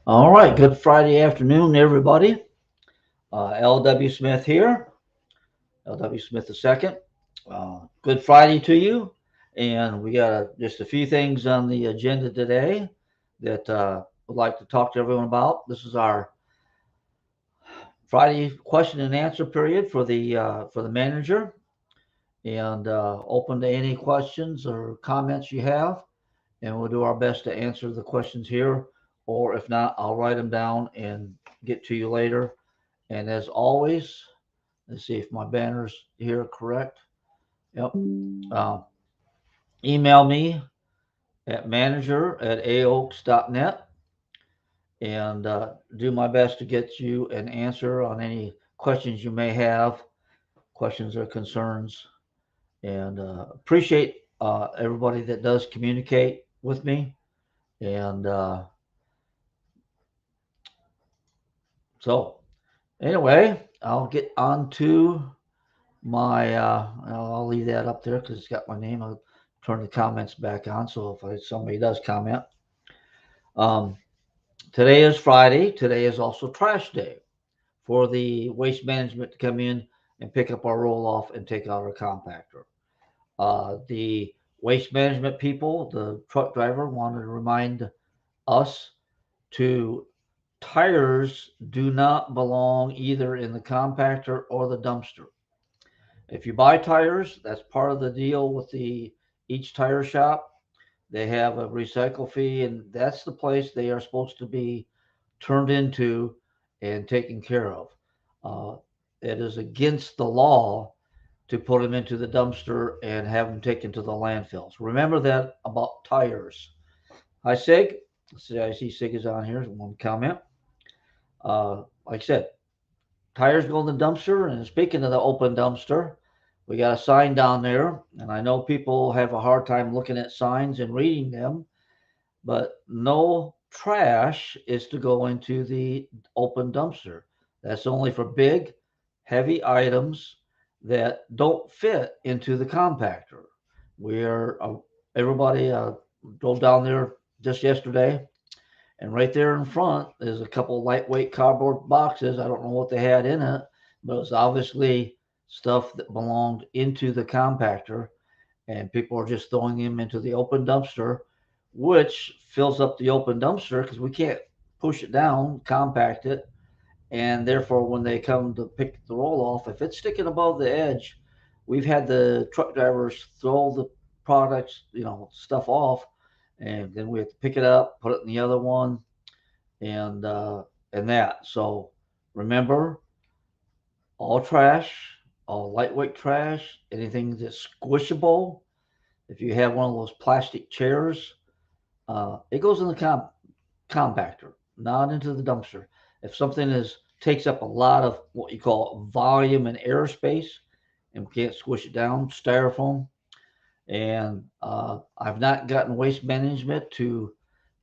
All right, good Friday afternoon, everybody. L.W. Smith here, L.W. Smith II. Good Friday to you. And we got just a few things on the agenda today that would like to talk to everyone about. This is our Friday question and answer period for the manager, and open to any questions or comments you have. And we'll do our best to answer the questions here, or if not, I'll write them down and get to you later. And as always, let's see if my banner's here correct. Yep. Uh, Email me at manager@aoaks.net, and do my best to get you an answer on any questions you may have, questions or concerns. And appreciate everybody that does communicate with me. And so, anyway, I'll get on to my I'll leave that up there because it's got my name. I'll turn the comments back on, so if somebody does comment. um, Today is Friday. Today is also trash day for the waste management to come in and pick up our roll off and take out our compactor. The waste management people, the truck driver, wanted to remind us to tires do not belong either in the compactor or the dumpster. If you buy tires, that's part of the deal with the each tire shop. They have a recycle fee, and that's the place they are supposed to be turned into and taken care of. Uh, it is against the law to put them into the dumpster and have them taken to the landfills. Remember that about tires. Hi, Sig. See, I see Sig is on here. One comment. Like I said, tires go in the dumpster. And speaking of the open dumpster, we got a sign down there, and I know people have a hard time looking at signs and reading them, but no trash is to go into the open dumpster. That's only for big, heavy items that don't fit into the compactor. We are everybody drove down there just yesterday, and right there in front is a couple lightweight cardboard boxes. I don't know what they had in it, but it was obviously stuff that belonged into the compactor, and people are just throwing them into the open dumpster, which fills up the open dumpster because we can't push it down, compact it, and therefore when they come to pick the roll off, if it's sticking above the edge, we've had the truck drivers throw the products, stuff off, and then we have to pick it up, put it in the other one, and that. So remember, all trash, all lightweight trash, anything that's squishable. If you have one of those plastic chairs, it goes in the compactor, not into the dumpster. If something is takes up a lot of what you call volume and airspace, and we can't squish it down, styrofoam. And I've not gotten waste management to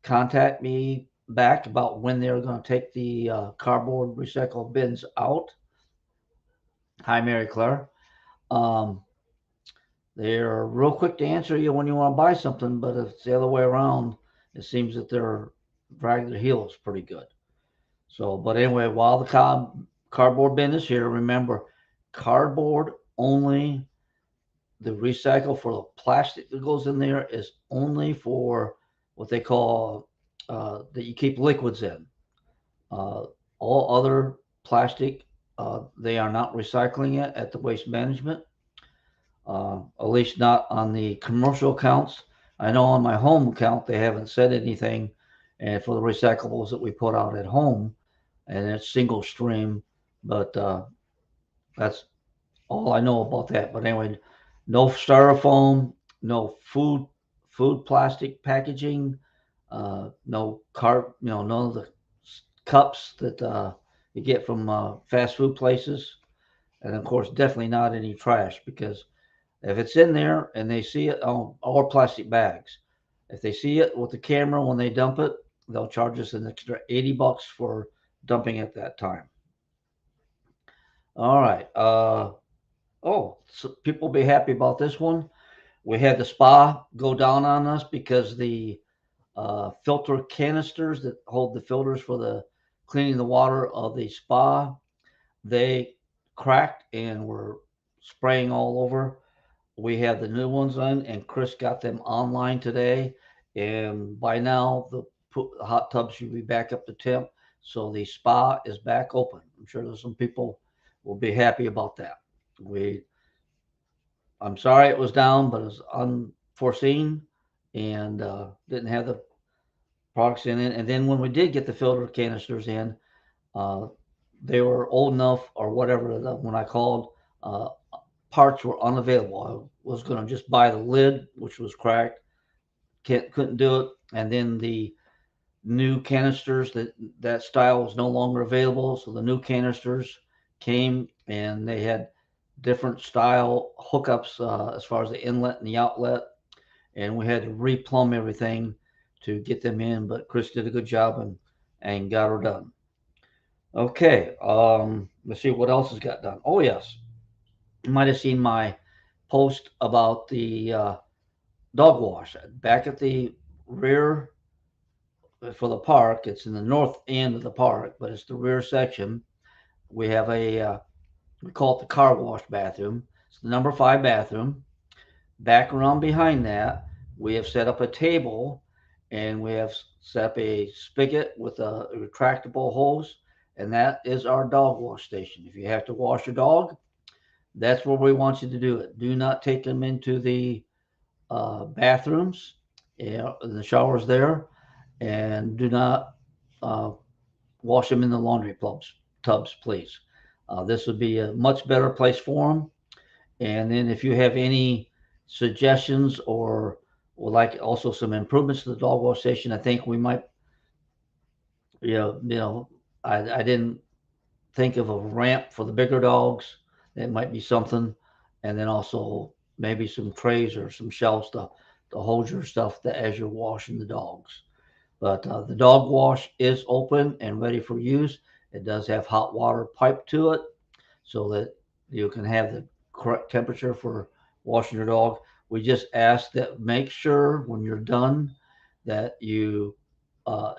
contact me back about when they're going to take the cardboard recycle bins out. Hi, Mary Claire. Um, they're real quick to answer you when you want to buy something, but if it's the other way around, it seems that they're dragging their heels pretty good. So, but anyway, while the cardboard bin is here, remember cardboard only. The recycle for the plastic that goes in there is only for what they call that you keep liquids in. Uh, all other plastic, they are not recycling it at the waste management, at least not on the commercial accounts. I know on my home account they haven't said anything, and for the recyclables that we put out at home, and it's single stream, but that's all I know about that. But anyway, no styrofoam, no food plastic packaging, no none of the cups that you get from fast food places, and of course, definitely not any trash because if it's in there and they see it, or plastic bags, if they see it with the camera when they dump it, they'll charge us an extra $80 for dumping at that time. All right. Oh, so people will be happy about this one. We had the spa go down on us because the filter canisters that hold the filters for the cleaning the water of the spa. They cracked and were spraying all over. We have the new ones on, and Chris got them online today. And by now, the hot tub should be back up to temp. So the spa is back open. I'm sure there's some people will be happy about that. We, I'm sorry it was down, but it was unforeseen and didn't have the products in it. And then when we did get the filter canisters in, uh, they were old enough or whatever. When I called, uh, parts were unavailable. I was going to just buy the lid, which was cracked. Couldn't do it. And then the new canisters that style was no longer available. So the new canisters came and they had different style hookups as far as the inlet and the outlet. And we had to replumb everything to get them in. But Chris did a good job and got her done. Okay, let's see what else has got done. Oh yes, you might have seen my post about the dog wash back at the rear for the park. It's in the north end of the park, but it's the rear section. We have we call it the car wash bathroom. It's the number 5 bathroom. Back around behind that, we have set up a table and we have set up a spigot with a retractable hose, and that is our dog wash station. If you have to wash your dog, that's where we want you to do it. Do not take them into the bathrooms, the showers there, and do not uh, wash them in the laundry tubs, please. This would be a much better place for them. And then if you have any suggestions or would like also some improvements to the dog wash station, I think we might, you know, I didn't think of a ramp for the bigger dogs. That might be something. And then also maybe some trays or some shelves to hold your stuff as you're washing the dogs. But the dog wash is open and ready for use. It does have hot water piped to it so that you can have the correct temperature for washing your dog. We just ask that make sure when you're done that you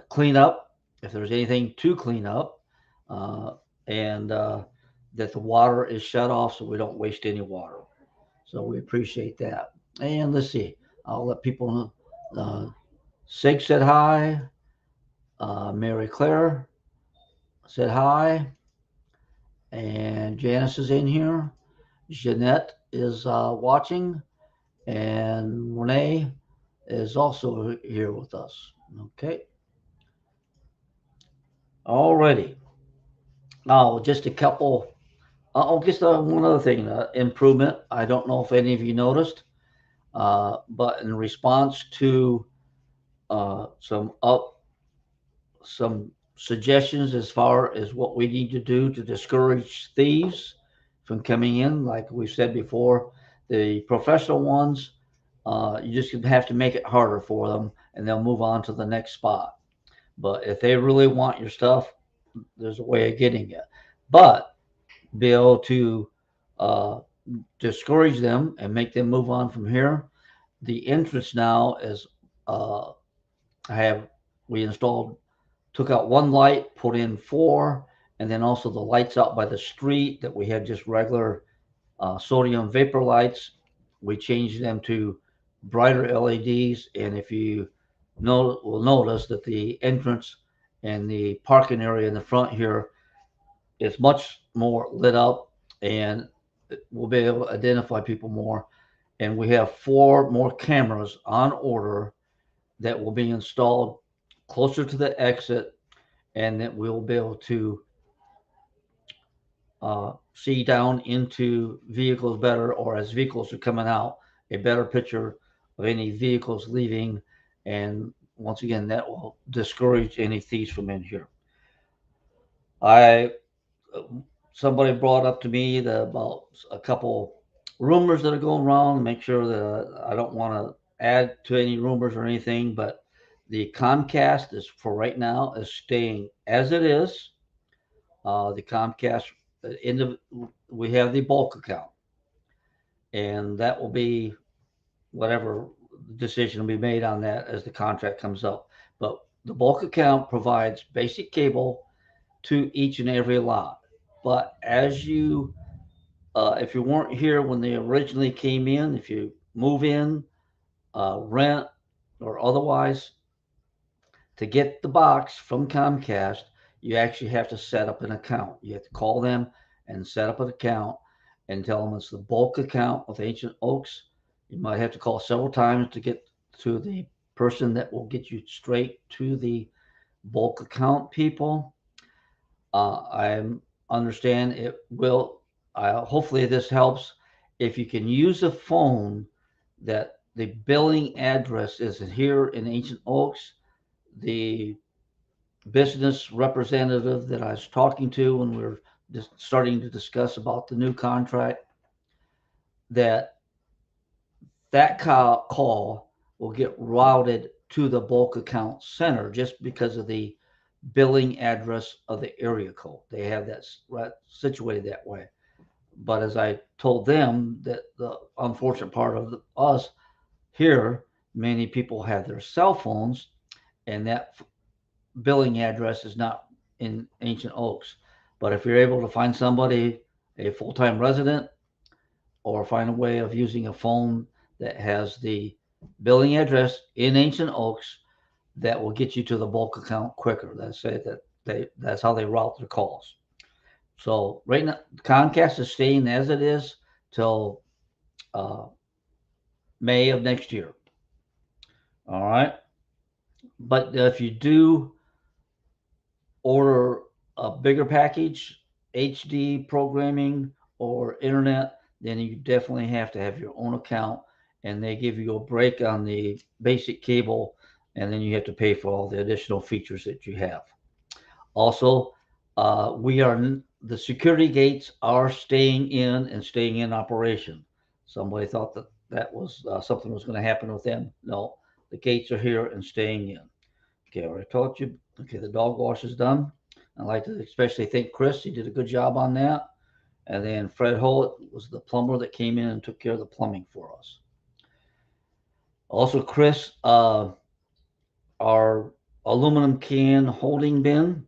clean up if there's anything to clean up, uh, and that the water is shut off so we don't waste any water. So we appreciate that. And let's see, I'll let people know. Sig said hi. Mary Claire said hi. And Janice is in here. Jeanette is watching. And Renee is also here with us. Okay. Alrighty. Now, just a couple. Just one other thing, improvement. I don't know if any of you noticed, but in response to uh, some up some suggestions as far as what we need to do to discourage thieves from coming in. Like we said before, the professional ones, you just have to make it harder for them and they'll move on to the next spot. But if they really want your stuff, there's a way of getting it. But be able to uh, discourage them and make them move on from here. The entrance now is uh, I have we installed took out one light, put in four, and then also the lights out by the street that we had just regular sodium vapor lights. We changed them to brighter LEDs, and if you will notice that the entrance and the parking area in the front here is much more lit up, and we'll be able to identify people more. And we have four more cameras on order that will be installed closer to the exit, and that we'll be able to see down into vehicles better, or as vehicles are coming out, a better picture of any vehicles leaving. And once again, that will discourage any thieves from in here. I Somebody brought up to me about a couple rumors that are going around. Make sure that I don't want to add to any rumors or anything, but the Comcast is for right now is staying as it is. The Comcast in the we have the bulk account, and that will be whatever decision will be made on that as the contract comes up. but the bulk account provides basic cable to each and every lot. But as you, if you weren't here when they originally came in, if you move in, rent, or otherwise, to get the box from Comcast, you actually have to set up an account. You have to call them and set up an account and tell them it's the bulk account of Ancient Oaks. You might have to call several times to get to the person that will get you straight to the bulk account people. I understand it will. Hopefully, this helps. If you can use a phone that the billing address is here in Ancient Oaks, the business representative that I was talking to when we were just starting to discuss about the new contract, that call will get routed to the bulk account center just because of the billing address of the area code. They have that situated that way. But as I told them, that the unfortunate part of us here, many people have their cell phones, and that billing address is not in Ancient Oaks. But if you're able to find somebody, a full time resident, or find a way of using a phone that has the billing address in Ancient Oaks, that will get you to the bulk account quicker. That's how they route their calls. So right now, Comcast is staying as it is till uh, May of next year. All right, but if you do order a bigger package, HD programming or internet, then you definitely have to have your own account, and they give you a break on the basic cable, and then you have to pay for all the additional features that you have. Also, we are the security gates are staying in and staying in operation. Somebody thought that that was something was going to happen with them. No, the gates are here and staying in. Okay, I already told you. Okay, the dog wash is done. I'd like to especially thank Chris. He did a good job on that. And then Fred Holt was the plumber that came in and took care of the plumbing for us. Also, Chris, our aluminum can holding bin,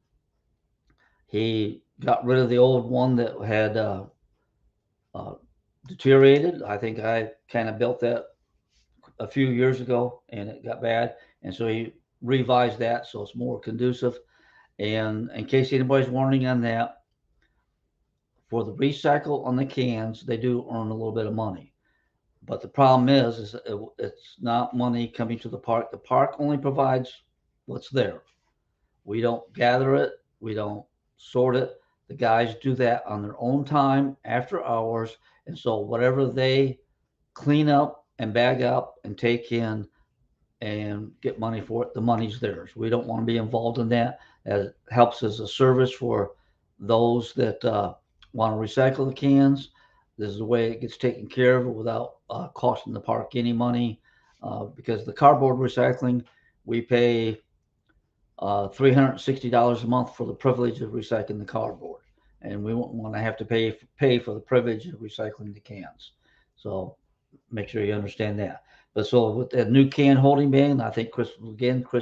he got rid of the old one that had uh, deteriorated. I think I kind of built that a few years ago and it got bad. And so he revised that so it's more conducive. And in case anybody's wondering on that, for the recycle on the cans, they do earn a little bit of money. But the problem is it's not money coming to the park. The park only provides what's there. We don't gather it. We don't sort it. The guys do that on their own time after hours. And so whatever they clean up and bag up and take in and get money for it, the money's theirs. We don't want to be involved in that. It helps as a service for those that want to recycle the cans. This is the way it gets taken care of without costing the park any money. Because the cardboard recycling, we pay $360 a month for the privilege of recycling the cardboard, and we won't want to have to pay for the privilege of recycling the cans. So make sure you understand that. But so with that new can holding bin, I think Chris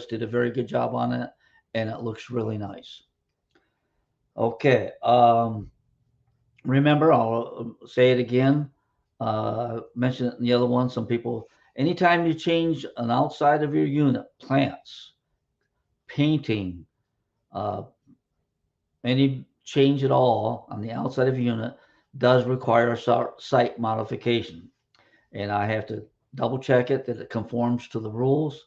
did a very good job on it, and it looks really nice. Okay. Remember, I'll say it again. Mention it in the other one. Some people, anytime you change an outside of your unit, plants, painting, uh, any change at all on the outside of a unit does require a site modification. And I have to double check it that it conforms to the rules.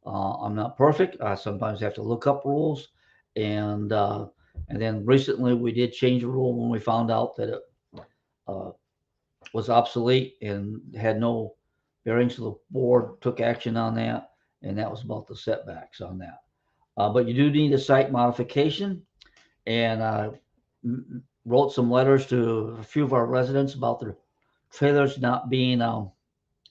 I'm not perfect. I sometimes have to look up rules. And uh, and then recently we did change a rule when we found out that it uh, was obsolete and had no bearing. So the board took action on that, and that was about the setbacks on that. But you do need a site modification, and wrote some letters to a few of our residents about their trailers not being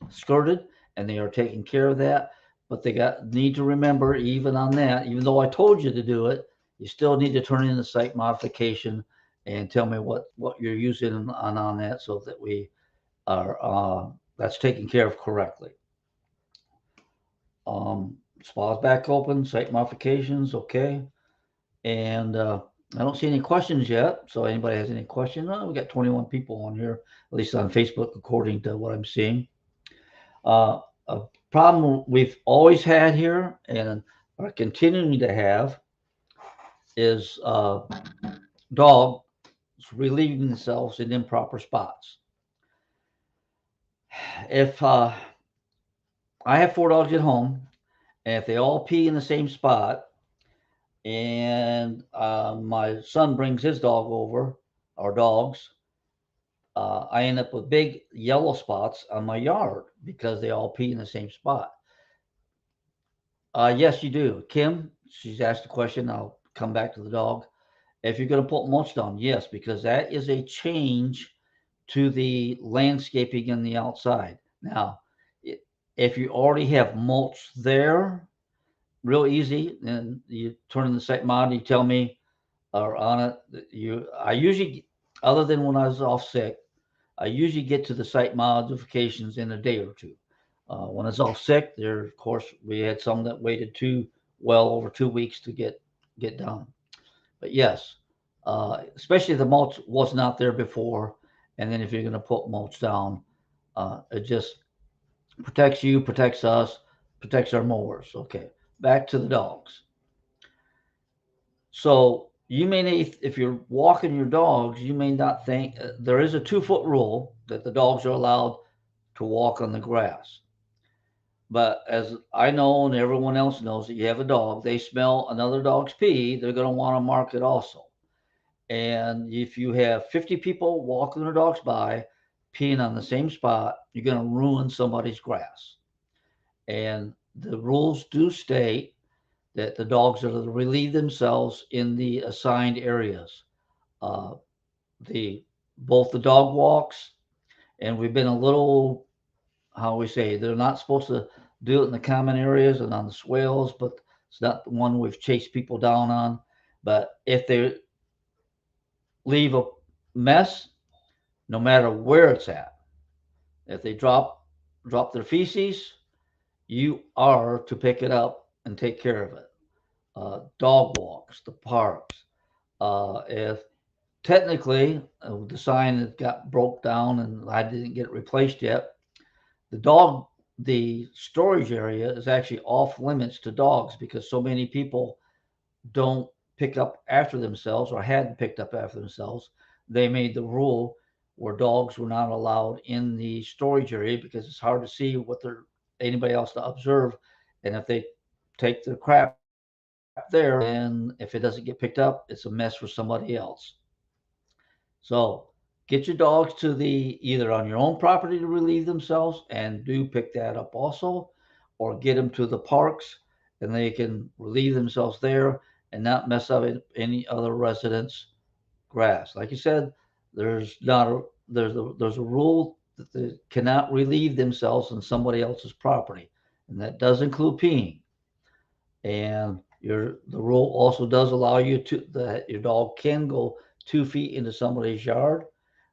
skirted, and they are taking care of that. But they need to remember, even on that, even though I told you to do it, you still need to turn in the site modification and tell me what you're using on that, so that we are that's taken care of correctly. Um, Spa's back open, site modifications, okay. And I don't see any questions yet. So anybody has any questions? Oh, we got 21 people on here, at least on Facebook, according to what I'm seeing. A problem we've always had here and are continuing to have is dogs relieving themselves in improper spots. If I have 4 dogs at home, and if they all pee in the same spot, and my son brings his dog over, our dogs, I end up with big yellow spots on my yard because they all pee in the same spot. Yes, you do. Kim, she's asked a question. I'll come back to the dog. If you're going to put mulch down, yes, because that is a change to the landscaping in the outside. Now, if you already have mulch there, real easy, and you turn in the site mod, you tell me, or on it, I usually, other than when I was off sick, I usually get to the site modifications in a day or two. When I was off sick, there, of course, we had some that waited well over 2 weeks to get done. But yes, especially the mulch was not there before, and then if you're going to put mulch down, it just protects you, protects us, protects our mowers. Okay, back to the dogs. So you may need, if you're walking your dogs, you may not think there is a 2 foot rule that the dogs are allowed to walk on the grass. But as I know and everyone else knows that you have a dog, they smell another dog's pee, they're going to want to mark it also. And if you have 50 people walking their dogs by, peeing on the same spot, you're going to ruin somebody's grass. And the rules do state that the dogs are to relieve themselves in the assigned areas. Uh, the both the dog walks, and we've been a little, how we say, they're not supposed to do it in the common areas and on the swales, but it's not the one we've chased people down on. But if they leave a mess, no matter where it's at, if they drop their feces, you are to pick it up and take care of it. Dog walks, the parks. If technically the sign that got broke down and I didn't get it replaced yet, the storage area is actually off limits to dogs because so many people don't pick up after themselves or hadn't picked up after themselves. They made the rule where dogs were not allowed in the storage area because it's hard to see what they're anybody else to observe. And if they take their crap there, then if it doesn't get picked up, it's a mess for somebody else. So get your dogs to the either on your own property to relieve themselves and do pick that up also, or get them to the parks and they can relieve themselves there and not mess up any other residents' grass. Like you said, there's not a there's a rule that they cannot relieve themselves on somebody else's property, and that does include peeing. And the rule also does allow you to that your dog can go 2 feet into somebody's yard,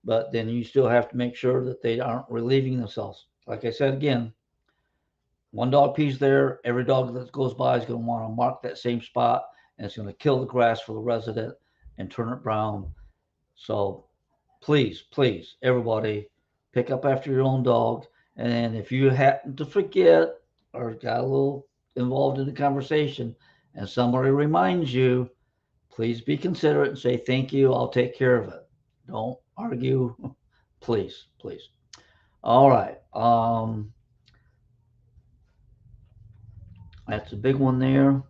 but then you still have to make sure that they aren't relieving themselves. Like I said again, one dog pees there, every dog that goes by is going to want to mark that same spot, and it's going to kill the grass for the resident and turn it brown. So please, please, everybody, pick up after your own dog. And if you happen to forget or got a little involved in the conversation and somebody reminds you, please be considerate and say, thank you, I'll take care of it. Don't argue. Please, please. All right. That's a big one there.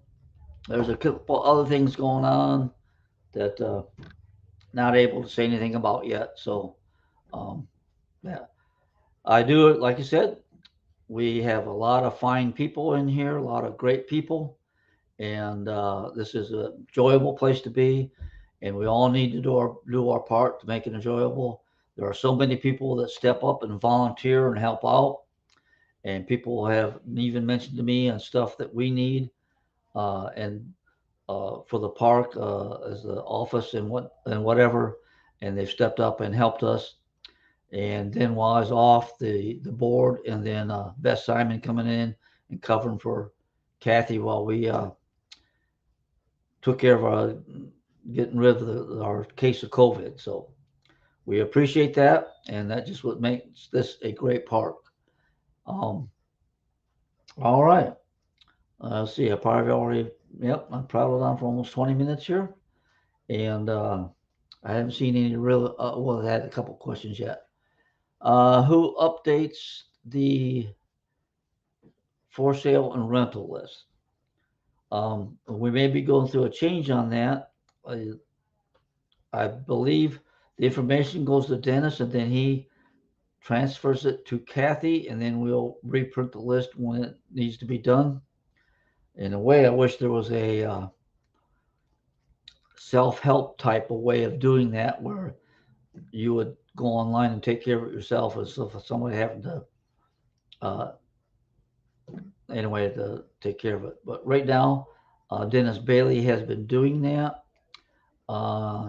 There's a couple other things going on that not able to say anything about yet. So, um, yeah, I do it. Like I said, we have a lot of fine people in here, a lot of great people, and this is a enjoyable place to be. And we all need to do our part to make it enjoyable. There are so many people that step up and volunteer and help out, and people have even mentioned to me on stuff that we need, and for the park as the office and whatever, and they've stepped up and helped us. And then while I was off, the board and then Beth Simon coming in and covering for Kathy while we took care of our getting rid of our case of COVID. So we appreciate that, and that just what makes this a great park. Um, all right. Let's see. I probably already. Yep, I traveled on for almost 20 minutes here, and I haven't seen any real. Well, I had a couple questions yet. Who updates the for sale and rental list? We may be going through a change on that. I, I believe the information goes to Dennis, and then he transfers it to Kathy, and then we'll reprint the list when it needs to be done. In a way, I wish there was a self-help type of way of doing that, where you would go online and take care of it yourself, as if somebody happened to uh, anyway to take care of it. But right now, Dennis Bailey has been doing that.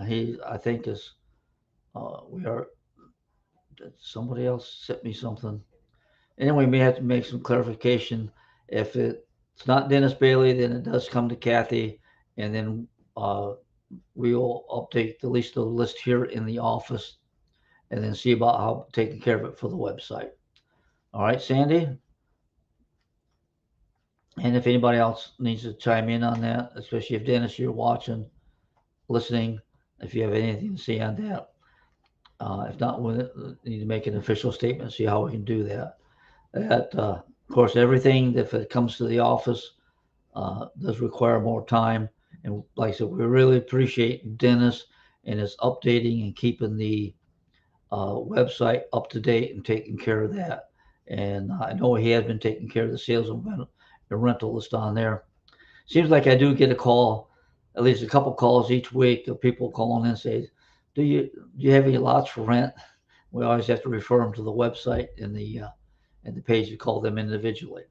He, I think, is we are. Somebody else sent me something. Anyway, we may have to make some clarification. If it's not Dennis Bailey, then it does come to Kathy, and then uh, we'll update the least of the list here in the office, and then see about how taking care of it for the website. All right, Sandy. And if anybody else needs to chime in on that, especially if Dennis, you're watching, listening, if you have anything to say on that. If not, we need to make an official statement, see how we can do that. That, of course, everything, if it comes to the office, does require more time. And like I said, we really appreciate Dennis and his updating and keeping the website up to date and taking care of that. And I know he has been taking care of the sales and rental list on there. Seems like I do get a call, at least a couple calls each week of people calling in and say, do you have any lots for rent? We always have to refer them to the website and the page to call them individually.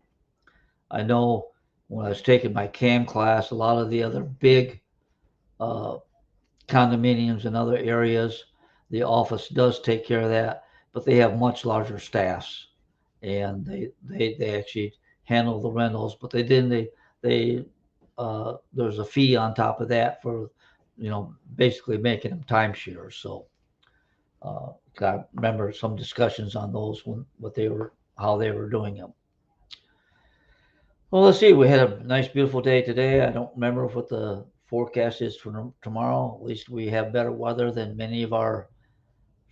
I know when I was taking my CAM class, a lot of the other big uh, condominiums in other areas, the office does take care of that, but they have much larger staffs, and they actually handle the rentals. But they there's a fee on top of that for basically making them timeshares. So I remember some discussions on those when what they were how they were doing them. Well, let's see. We had a nice, beautiful day today. I don't remember what the forecast is for tomorrow. At least we have better weather than many of our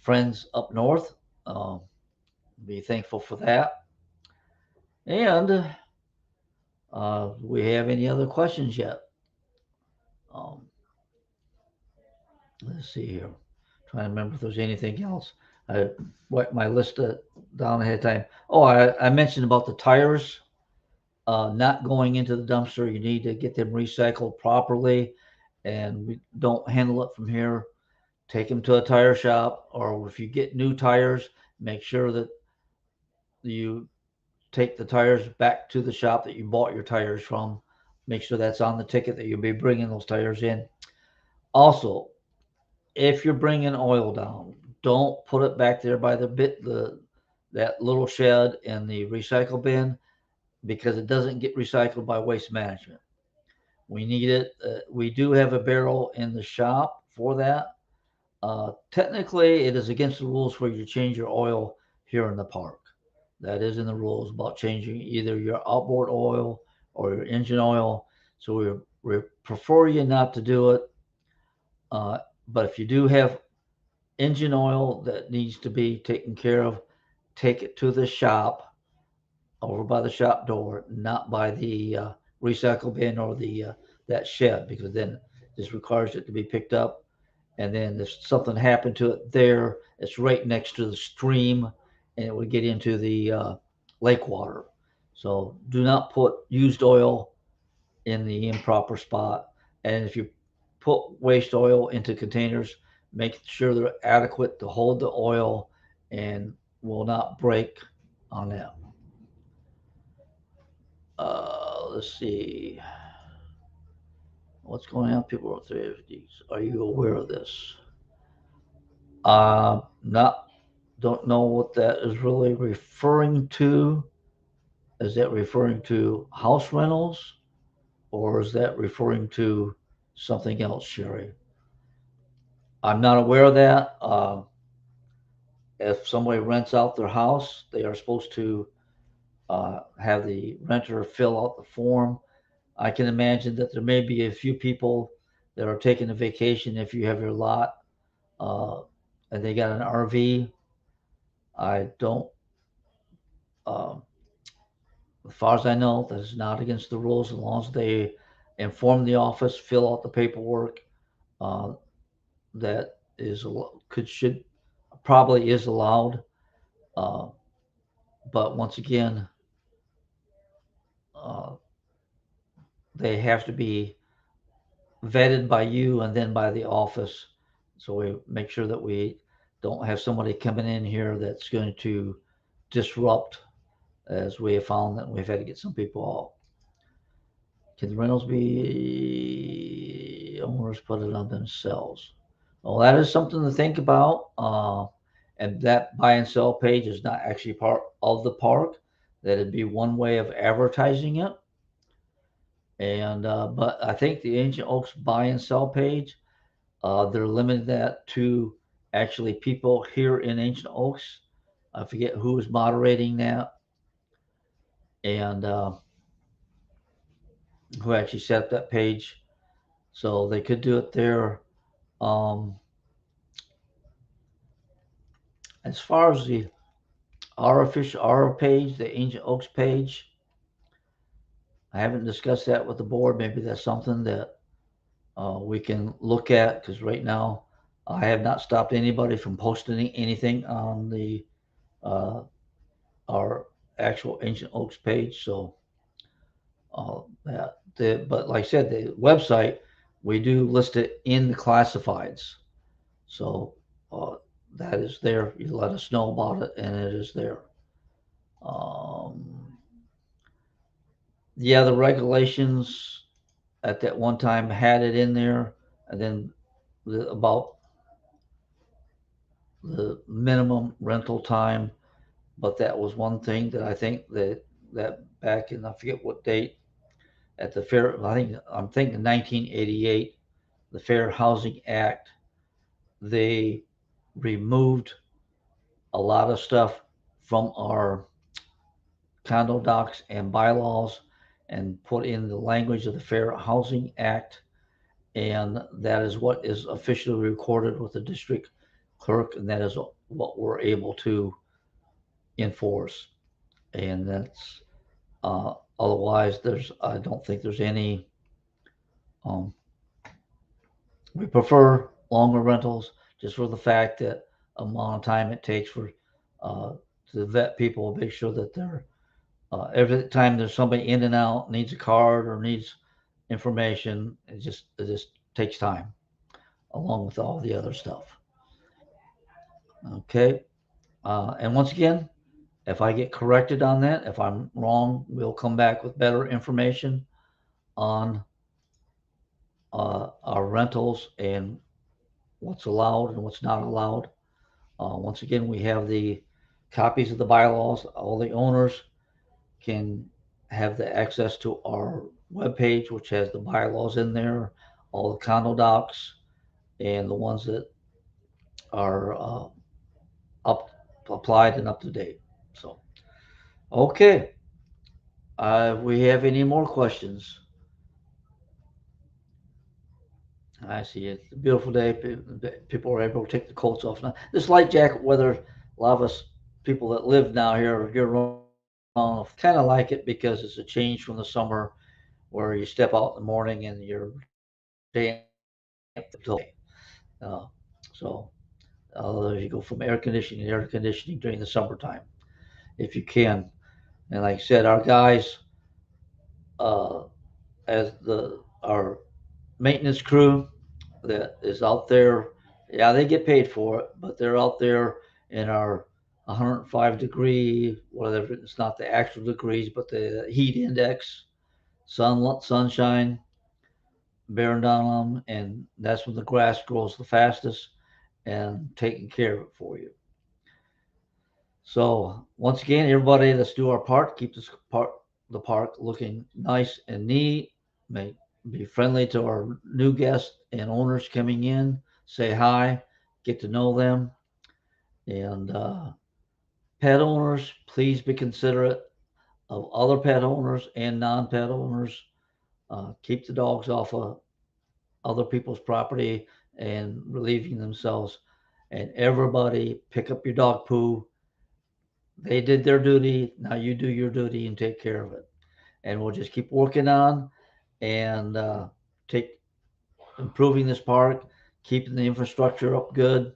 friends up north. Um, be thankful for that. And we have any other questions yet? Um, let's see here. Trying to remember if there's anything else. I write my list down ahead of time. Oh, I mentioned about the tires not going into the dumpster. You need to get them recycled properly, and we don't handle it from here. Take them to a tire shop, or if you get new tires, make sure that you take the tires back to the shop that you bought your tires from. Make sure that's on the ticket that you'll be bringing those tires in. Also, if you're bringing oil down, don't put it back there by the that little shed in the recycle bin, because it doesn't get recycled by waste management. We need it. We do have a barrel in the shop for that. Technically, it is against the rules for you to change your oil here in the park. That is in the rules about changing either your outboard oil or your engine oil. So we prefer you not to do it. Uh, but if you do have engine oil that needs to be taken care of, take it to the shop over by the shop door, not by the recycle bin or the that shed, because then this requires it to be picked up. And then if something happened to it there, it's right next to the stream, and it would get into the lake water. So do not put used oil in the improper spot. And if you put waste oil into containers, make sure they're adequate to hold the oil and will not break on them. Let's see. What's going on? People are 350s. Are you aware of this? Not don't know what that is really referring to. Is that referring to house rentals? or is that referring to something else, Sherry? I'm not aware of that. If somebody rents out their house, they are supposed to have the renter fill out the form. I can imagine that there may be a few people that are taking a vacation if you have your lot uh, and they got an RV. I don't, uh, as far as I know, that is not against the rules as long as they inform the office, fill out the paperwork. Uh, that is could should probably is allowed. Uh, but once again, uh, they have to be vetted by you and then by the office. So we make sure that we don't have somebody coming in here that's going to disrupt, as we have found that we've had to get some people off. Can the rentals be owners put it on themselves? Well, that is something to think about. And that buy and sell page is not actually part of the park. That'd be one way of advertising it. And but I think the Ancient Oaks buy and sell page, they're limiting that to actually people here in Ancient Oaks. I forget who is moderating that and who actually set up that page. So they could do it there. Um, as far as the our official our page, the Ancient Oaks page, I haven't discussed that with the board. Maybe that's something that we can look at because right now I have not stopped anybody from posting anything on the uh, our actual Ancient Oaks page. So but like I said, the website we do list it in the classifieds. So uh, that is there. You let us know about it, and it is there. Um, yeah, the regulations at that one time had it in there, and then about the minimum rental time. But that was one thing that I think that back in I forget what date at the fair. I'm thinking 1988, the Fair Housing Act. They removed a lot of stuff from our condo docs and bylaws and put in the language of the Fair Housing Act. And that is what is officially recorded with the district clerk, and that is what we're able to enforce. And that's otherwise, I don't think there's any. Um, we prefer longer rentals just for the fact that amount of time it takes for uh, to vet people, make sure that they're every time there's somebody in and out needs a card or needs information, it just takes time along with all the other stuff. Okay, and once again, if I get corrected on that, if I'm wrong, we'll come back with better information on our rentals and what's allowed and what's not allowed. Once again, we have the copies of the bylaws. All the owners can have the access to our webpage, which has the bylaws in there, all the condo docs, and the ones that are up applied and up to date. So, okay, we have any more questions? I see it. It's a beautiful day. People are able to take the coats off now. This light jacket weather, a lot of us people that live now here year round kind of like it because it's a change from the summer where you step out in the morning and you're damp uh, so you go from air conditioning to air conditioning during the summertime if you can. And like I said, our guys, uh, as our maintenance crew that is out there, yeah, they get paid for it, but they're out there in our 105-degree, whatever. It's not the actual degrees, but the heat index, sunshine bearing down on them, and that's when the grass grows the fastest and taking care of it for you. So once again, everybody, let's do our part. Keep the park looking nice and neat. be friendly to our new guests and owners coming in. Say hi, get to know them, and pet owners, please be considerate of other pet owners and non-pet owners. Keep the dogs off of other people's property and relieving themselves. And everybody pick up your dog poo. They did their duty. Now you do your duty and take care of it. And we'll just keep working on and take improving this park, keeping the infrastructure up good,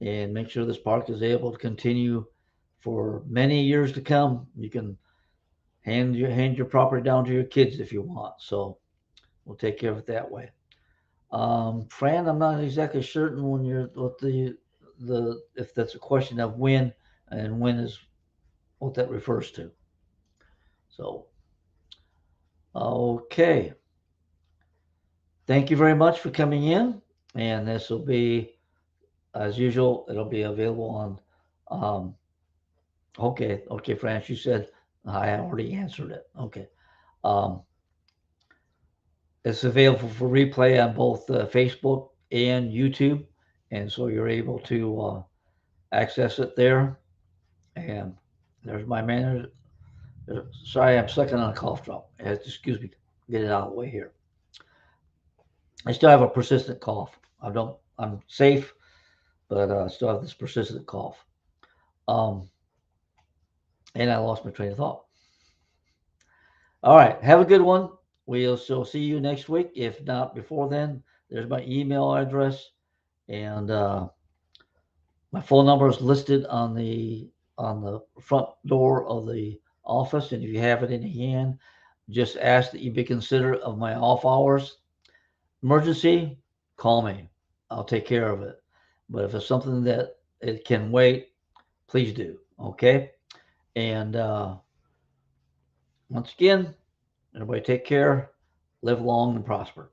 and make sure this park is able to continue for many years to come. You can hand your property down to your kids if you want. So we'll take care of it that way. Fran, I'm not exactly certain when you're what the if that's a question of when and when is what that refers to. So okay, thank you very much for coming in, and this will be as usual. It'll be available on. Okay, Fran, you said I already answered it. Okay, um, it's available for replay on both Facebook and YouTube, and so you're able to access it there. And there's my manager. Sorry, I'm sucking on a cough drop. Excuse me. Get it out of the way here. I still have a persistent cough. I don't. I'm safe, but I still have this persistent cough. Um, and I lost my train of thought. All right. Have a good one. We'll still see you next week. If not before then, there's my email address and my phone number is listed on the front door of the office. And if you have it in hand, just ask that you be considerate of my off hours. Emergency, call me. I'll take care of it. But if it's something that it can wait, please do. Okay. And once again, everybody take care, live long and prosper.